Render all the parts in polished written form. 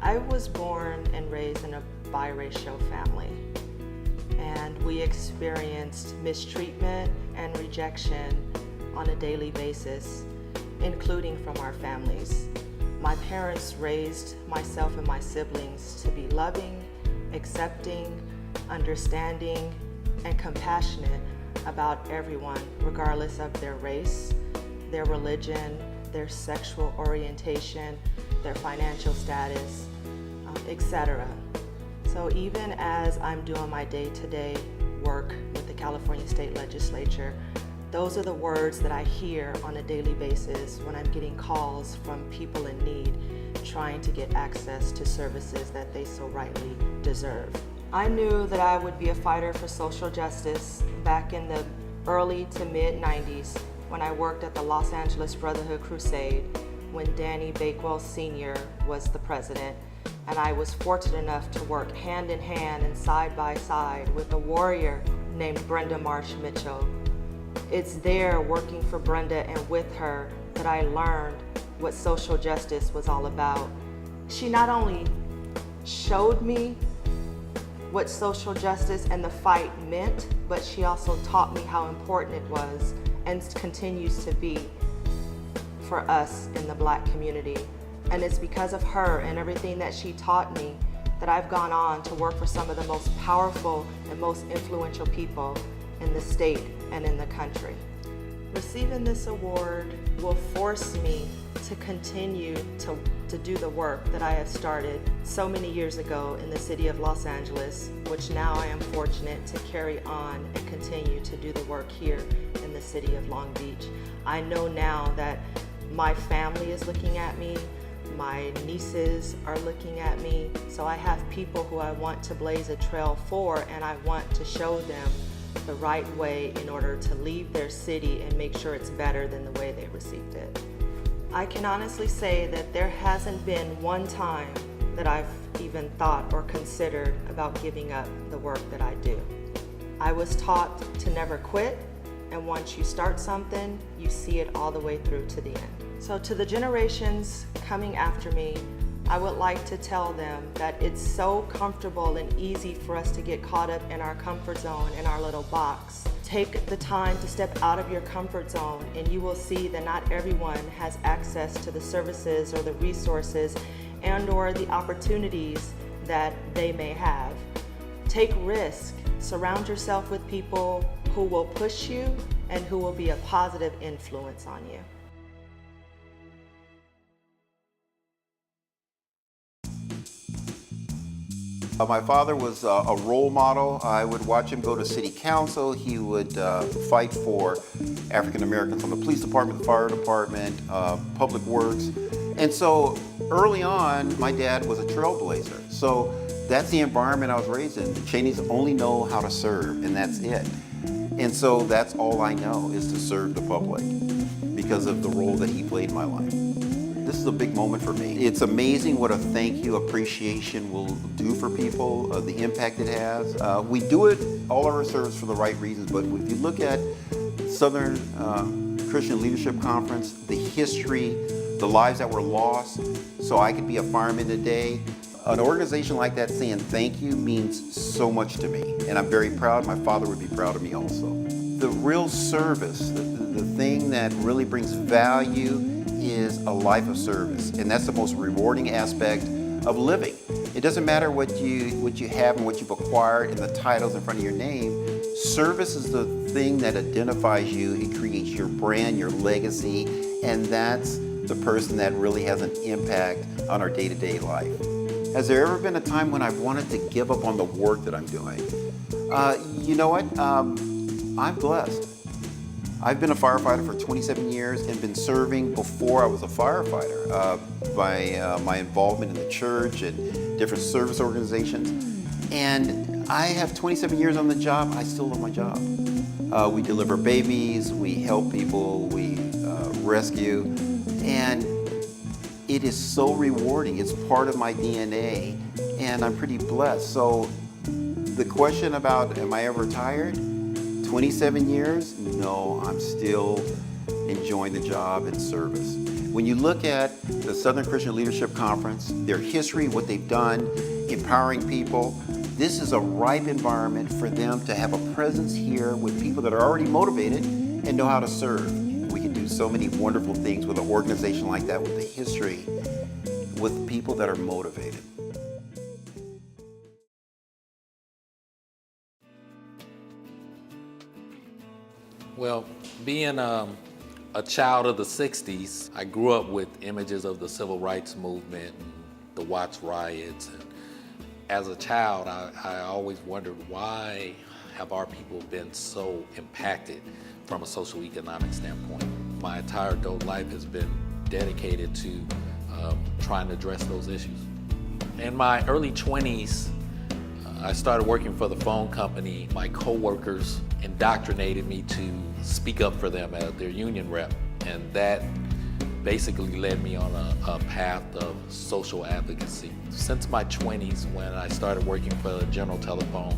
I was born and raised in a biracial family, and we experienced mistreatment and rejection on a daily basis, including from our families. My parents raised myself and my siblings to be loving, accepting, understanding, and compassionate about everyone, regardless of their race, their religion, their sexual orientation, their financial status, etc. So even as I'm doing my day-to-day work with the California State Legislature, those are the words that I hear on a daily basis when I'm getting calls from people in need, trying to get access to services that they so rightly deserve. I knew that I would be a fighter for social justice back in the early to mid-90s when I worked at the Los Angeles Brotherhood Crusade when Danny Bakewell Sr. was the president, and I was fortunate enough to work hand in hand and side by side with a warrior named Brenda Marsh Mitchell. It's there, working for Brenda and with her, that I learned what social justice was all about. She not only showed me what social justice and the fight meant, but she also taught me how important it was and continues to be for us in the Black community. And it's because of her and everything that she taught me that I've gone on to work for some of the most powerful and most influential people in the state and in the country. Receiving this award will force me to continue to do the work that I have started so many years ago in the city of Los Angeles, which now I am fortunate to carry on and continue to do the work here in the city of Long Beach. I know now that my family is looking at me, my nieces are looking at me, so I have people who I want to blaze a trail for, and I want to show them the right way in order to leave their city and make sure it's better than the way they received it. I can honestly say that there hasn't been one time that I've even thought or considered about giving up the work that I do. I was taught to never quit, and once you start something, you see it all the way through to the end. So to the generations coming after me, I would like to tell them that it's so comfortable and easy for us to get caught up in our comfort zone, in our little box. Take the time to step out of your comfort zone, and you will see that not everyone has access to the services or the resources and or the opportunities that they may have. Take risk. Surround yourself with people who will push you and who will be a positive influence on you. My father was a role model. I would watch him go to city council. He would fight for African Americans on the police department, the fire department, public works. And so early on, my dad was a trailblazer. So that's the environment I was raised in. The Cheneys only know how to serve, and that's it. And so that's all I know, is to serve the public because of the role that he played in my life. This is a big moment for me. It's amazing what a thank you appreciation will do for people, the impact it has. We do it, all of our service, for the right reasons, but if you look at Southern Christian Leadership Conference, the history, the lives that were lost, so I could be a fireman today, an organization like that saying thank you means so much to me, and I'm very proud. My father would be proud of me also. The real service, the thing that really brings value, is a life of service, and that's the most rewarding aspect of living. It doesn't matter what you have and what you've acquired and the titles in front of your name. Service is the thing that identifies you. It creates your brand, your legacy, and that's the person that really has an impact on our day-to-day life. Has there ever been a time when I've wanted to give up on the work that I'm doing? You know what? I'm blessed. I've been a firefighter for 27 years and been serving before I was a firefighter by my involvement in the church and different service organizations. And I have 27 years on the job. I still love my job. We deliver babies, we help people, we rescue, and it is so rewarding. It's part of my DNA, and I'm pretty blessed. So the question about, am I ever tired? 27 years? No, I'm still enjoying the job and service. When you look at the Southern Christian Leadership Conference, their history, what they've done, empowering people, this is a ripe environment for them to have a presence here with people that are already motivated and know how to serve. We can do so many wonderful things with an organization like that, with a history, with people that are motivated. Well, being a child of the 60s, I grew up with images of the civil rights movement and the Watts riots. And as a child, I always wondered, why have our people been so impacted from a social economic standpoint? My entire adult life has been dedicated to trying to address those issues. In my early 20s, I started working for the phone company. My coworkers indoctrinated me to speak up for them as their union rep, and that basically led me on a path of social advocacy. Since my 20s, when I started working for General Telephone,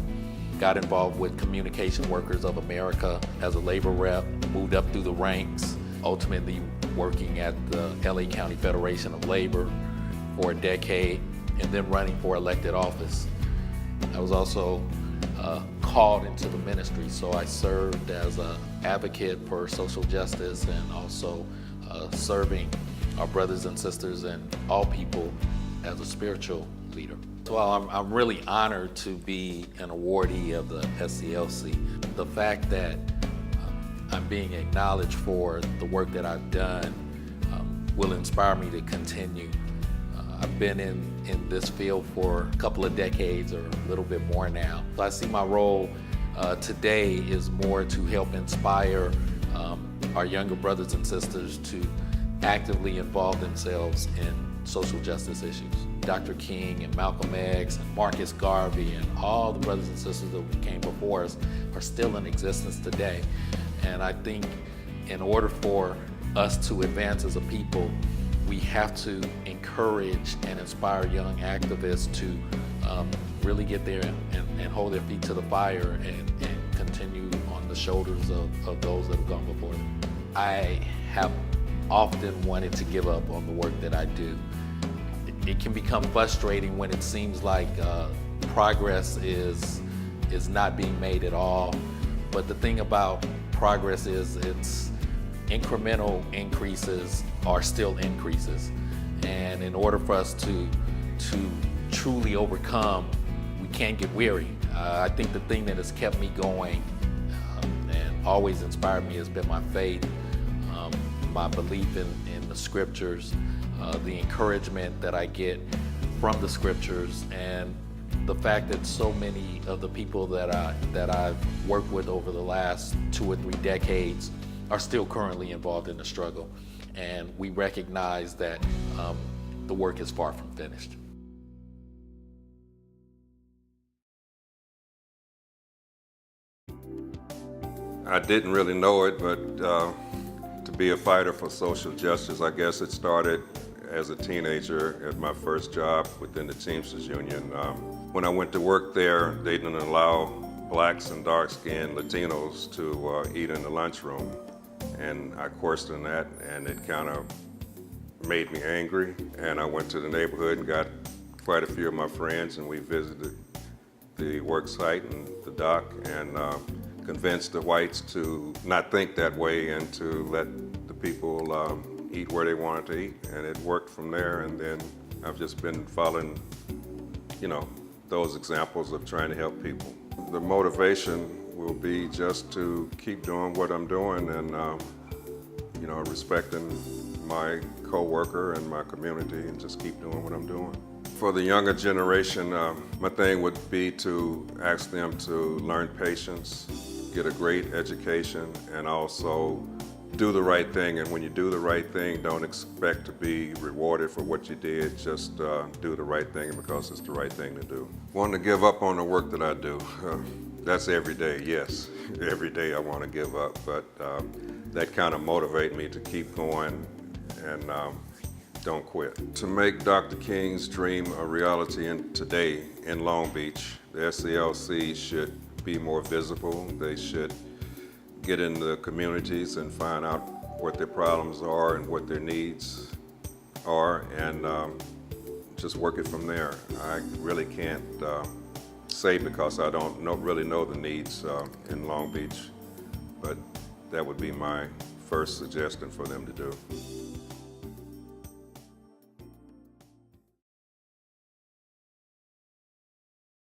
got involved with Communication Workers of America as a labor rep, moved up through the ranks, ultimately working at the LA County Federation of Labor for a decade, and then running for elected office. I was also called into the ministry, so I served as an advocate for social justice and also serving our brothers and sisters and all people as a spiritual leader. So I'm really honored to be an awardee of the SCLC. The fact that I'm being acknowledged for the work that I've done will inspire me to continue. I've been in this field for a couple of decades or a little bit more now. So I see my role today is more to help inspire our younger brothers and sisters to actively involve themselves in social justice issues. Dr. King and Malcolm X and Marcus Garvey and all the brothers and sisters that came before us are still in existence today. And I think in order for us to advance as a people, we have to encourage and inspire young activists to really get there and hold their feet to the fire and continue on the shoulders of those that have gone before them. I have often wanted to give up on the work that I do. It can become frustrating when it seems like progress is not being made at all. But the thing about progress is it's incremental increases are still increases. And in order for us to truly overcome, we can't get weary. I think the thing that has kept me going and always inspired me has been my faith, my belief in the scriptures, the encouragement that I get from the scriptures, and the fact that so many of the people that I've worked with over the last 2 or 3 decades are still currently involved in the struggle. And we recognize that the work is far from finished. I didn't really know it, but to be a fighter for social justice, I guess it started as a teenager at my first job within the Teamsters Union. When I went to work there, they didn't allow blacks and dark-skinned Latinos to eat in the lunchroom. And I questioned that, and it kind of made me angry. And I went to the neighborhood and got quite a few of my friends, and we visited the work site and the dock, and convinced the whites to not think that way and to let the people eat where they wanted to eat. And it worked from there, and then I've just been following, those examples of trying to help people. The motivation will be just to keep doing what I'm doing and, respecting my co-worker and my community, and just keep doing what I'm doing. For the younger generation, my thing would be to ask them to learn patience, get a great education, and also do the right thing. And when you do the right thing, don't expect to be rewarded for what you did. Just do the right thing because it's the right thing to do. Want to give up on the work that I do. That's every day, yes. Every day I want to give up, but that kind of motivates me to keep going and don't quit. To make Dr. King's dream a reality today in Long Beach, the SCLC should be more visible. They should get in the communities and find out what their problems are and what their needs are, and just work it from there. I really can't say because I don't really know the needs in Long Beach, but that would be my first suggestion for them to do.